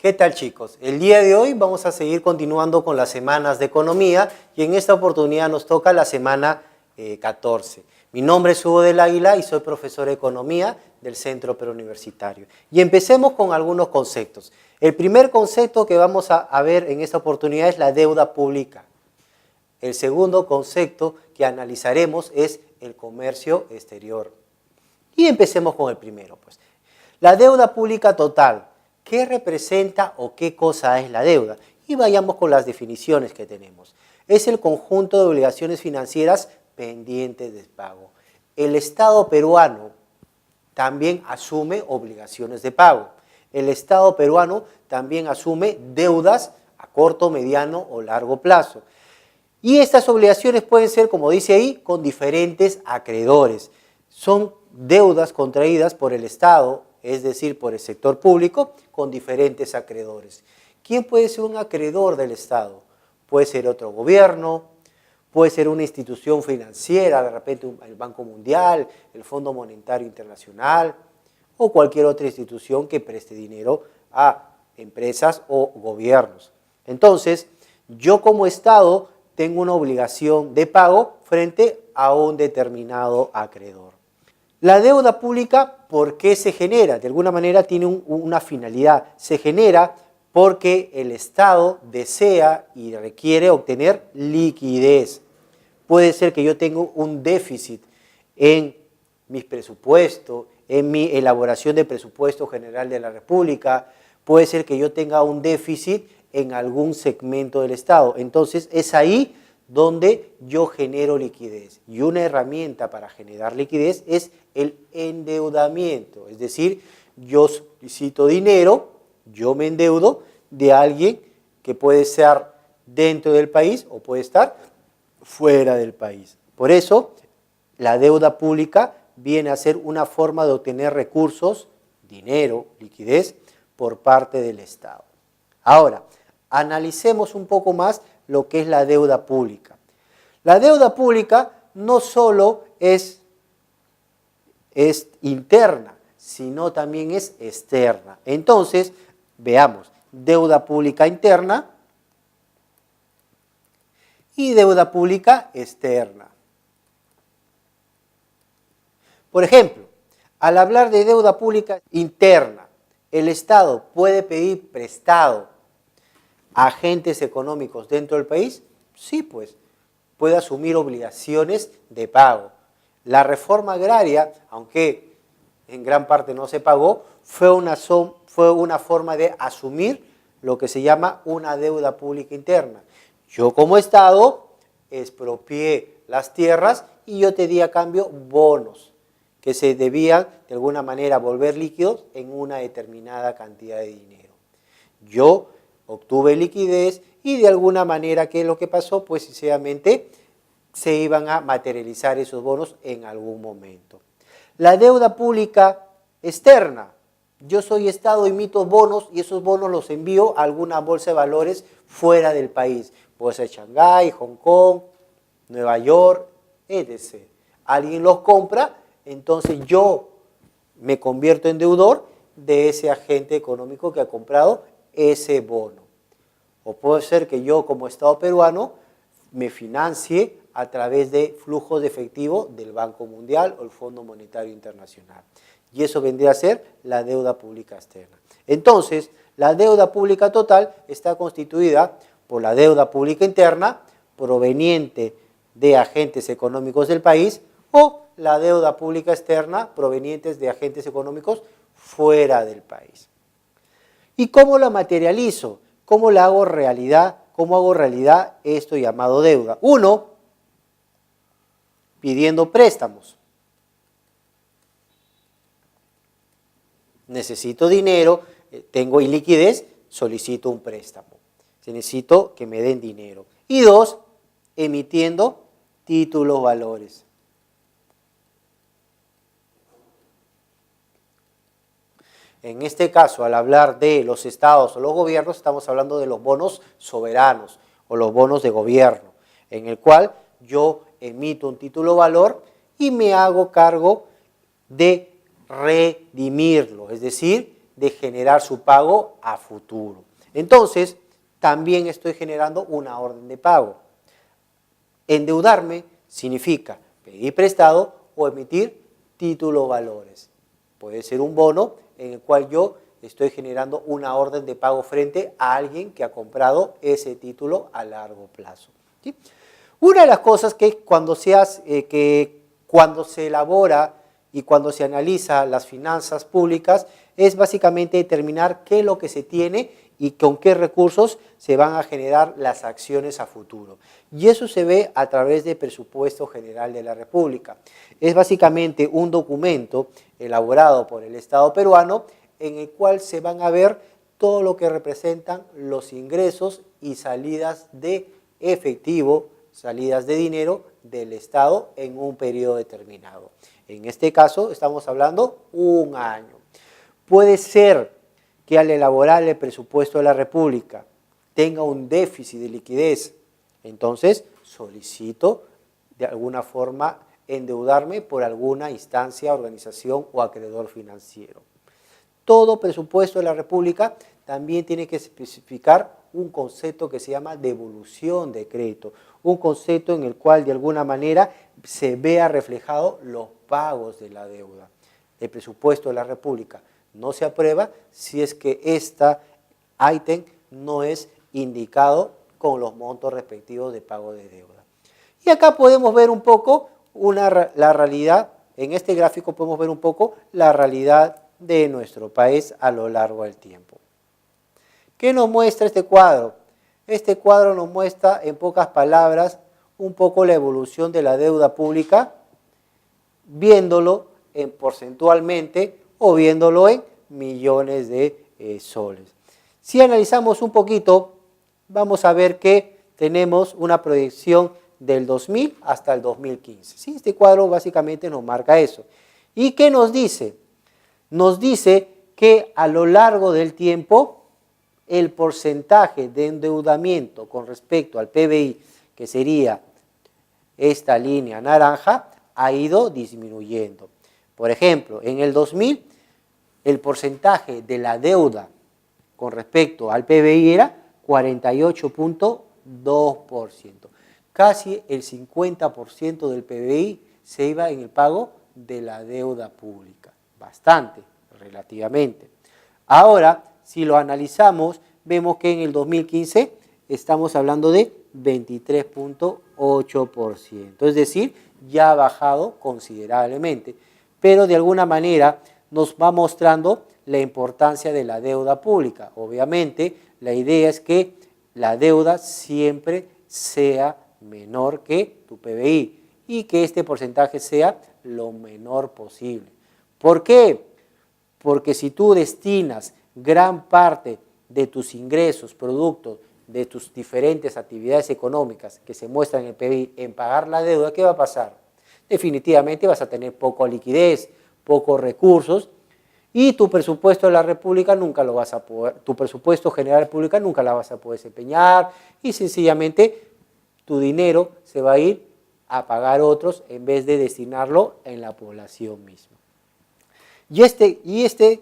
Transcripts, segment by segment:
¿Qué tal, chicos? El día de hoy vamos a seguir continuando con las semanas de economía y en esta oportunidad nos toca la semana 14. Mi nombre es Hugo del Águila y soy profesor de economía del Centro Preuniversitario. Y empecemos con algunos conceptos. El primer concepto que vamos a ver en esta oportunidad es la deuda pública. El segundo concepto que analizaremos es el comercio exterior. Y empecemos con el primero, pues. La deuda pública total. ¿Qué representa o qué cosa es la deuda? Y vayamos con las definiciones que tenemos. Es el conjunto de obligaciones financieras pendientes de pago. El Estado peruano también asume obligaciones de pago. El Estado peruano también asume deudas a corto, mediano o largo plazo. Y estas obligaciones pueden ser, como dice ahí, con diferentes acreedores. Son deudas contraídas por el Estado, es decir, por el sector público, con diferentes acreedores. ¿Quién puede ser un acreedor del Estado? Puede ser otro gobierno, puede ser una institución financiera, de repente el Banco Mundial, el Fondo Monetario Internacional, o cualquier otra institución que preste dinero a empresas o gobiernos. Entonces, yo como Estado tengo una obligación de pago frente a un determinado acreedor. La deuda pública, ¿por qué se genera? De alguna manera tiene una finalidad. Se genera porque el Estado desea y requiere obtener liquidez. Puede ser que yo tenga un déficit en mis presupuestos, en mi elaboración de presupuesto general de la República. Puede ser que yo tenga un déficit en algún segmento del Estado. Entonces, es ahí donde yo genero liquidez. Y una herramienta para generar liquidez es el endeudamiento. Es decir, yo solicito dinero, yo me endeudo de alguien que puede estar dentro del país o puede estar fuera del país. Por eso, la deuda pública viene a ser una forma de obtener recursos, dinero, liquidez, por parte del Estado. Ahora, analicemos un poco más lo que es la deuda pública. La deuda pública no solo es interna, sino también es externa. Entonces, veamos, deuda pública interna y deuda pública externa. Por ejemplo, al hablar de deuda pública interna, el Estado puede pedir prestado a agentes económicos dentro del país. Sí, pues, puede asumir obligaciones de pago. La reforma agraria, aunque en gran parte no se pagó, fue una forma de asumir lo que se llama una deuda pública interna. Yo como Estado expropié las tierras y yo te di a cambio bonos que se debían de alguna manera volver líquidos en una determinada cantidad de dinero. Yo obtuve liquidez y de alguna manera, ¿qué es lo que pasó? Pues sencillamente se iban a materializar esos bonos en algún momento. La deuda pública externa. Yo soy Estado, emito bonos y esos bonos los envío a alguna bolsa de valores fuera del país. Puede ser Shanghái, Hong Kong, Nueva York, etc. Alguien los compra, entonces yo me convierto en deudor de ese agente económico que ha comprado ese bono. O puede ser que yo como Estado peruano me financie a través de flujos de efectivo del Banco Mundial o el Fondo Monetario Internacional. Y eso vendría a ser la deuda pública externa. Entonces, la deuda pública total está constituida por la deuda pública interna proveniente de agentes económicos del país o la deuda pública externa provenientes de agentes económicos fuera del país. ¿Y cómo la materializo? ¿Cómo la hago realidad? ¿Cómo hago realidad esto llamado deuda? Uno, pidiendo préstamos. Necesito dinero, tengo iliquidez, solicito un préstamo. Necesito que me den dinero. Y dos, emitiendo títulos valores. En este caso, al hablar de los estados o los gobiernos, estamos hablando de los bonos soberanos o los bonos de gobierno, en el cual yo emito un título valor y me hago cargo de redimirlo, es decir, de generar su pago a futuro. Entonces, también estoy generando una orden de pago. Endeudarme significa pedir prestado o emitir títulos valores. Puede ser un bono en el cual yo estoy generando una orden de pago frente a alguien que ha comprado ese título a largo plazo. ¿Sí? Una de las cosas que cuando se elabora y cuando se analiza las finanzas públicas es básicamente determinar qué es lo que se tiene y con qué recursos se van a generar las acciones a futuro. Y eso se ve a través del Presupuesto General de la República. Es básicamente un documento elaborado por el Estado peruano en el cual se van a ver todo lo que representan los ingresos y salidas de efectivo, salidas de dinero del Estado en un periodo determinado. En este caso estamos hablando un año. Puede ser que al elaborar el presupuesto de la República tenga un déficit de liquidez, entonces solicito de alguna forma endeudarme por alguna instancia, organización o acreedor financiero. Todo presupuesto de la República también tiene que especificar un concepto que se llama devolución de crédito, un concepto en el cual de alguna manera se vea reflejado los pagos de la deuda. El presupuesto de la República no se aprueba si es que este ítem no es indicado con los montos respectivos de pago de deuda. Y acá podemos ver un poco la realidad, en este gráfico podemos ver un poco la realidad de nuestro país a lo largo del tiempo. ¿Qué nos muestra este cuadro? Este cuadro nos muestra, en pocas palabras, un poco la evolución de la deuda pública, viéndolo en porcentualmente o viéndolo en millones de soles. Si analizamos un poquito, vamos a ver que tenemos una proyección del 2000 hasta el 2015. ¿Sí? Este cuadro básicamente nos marca eso. ¿Y qué nos dice? Nos dice que a lo largo del tiempo el porcentaje de endeudamiento con respecto al PBI, que sería esta línea naranja, ha ido disminuyendo. Por ejemplo, en el 2000 el porcentaje de la deuda con respecto al PBI era 48.2%. Casi el 50% del PBI se iba en el pago de la deuda pública. Bastante, relativamente. Ahora, si lo analizamos, vemos que en el 2015 estamos hablando de 23.8%. Es decir, ya ha bajado considerablemente. Pero de alguna manera nos va mostrando la importancia de la deuda pública. Obviamente, la idea es que la deuda siempre sea menor que tu PBI y que este porcentaje sea lo menor posible. ¿Por qué? Porque si tú destinas gran parte de tus ingresos, productos de tus diferentes actividades económicas que se muestran en el PBI en pagar la deuda, ¿qué va a pasar? Definitivamente vas a tener poca liquidez, pocos recursos y tu presupuesto de la República nunca lo vas a poder, tu presupuesto general de la República nunca la vas a poder desempeñar y sencillamente tu dinero se va a ir a pagar otros en vez de destinarlo en la población misma. Y este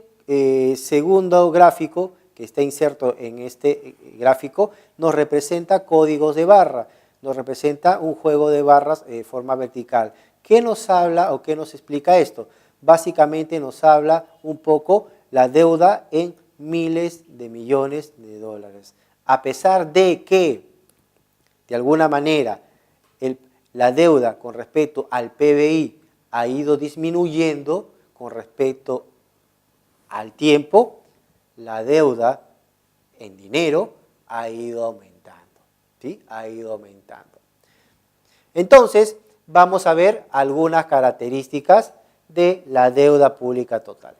segundo gráfico que está inserto en este gráfico nos representa códigos de barra, nos representa un juego de barras de forma vertical. ¿Qué nos habla o qué nos explica esto? Básicamente nos habla un poco la deuda en miles de millones de dólares. A pesar de que, de alguna manera, la deuda con respecto al PBI ha ido disminuyendo con respecto al tiempo, la deuda en dinero ha ido aumentando. ¿Sí? Ha ido aumentando. Entonces, vamos a ver algunas características de la deuda pública total.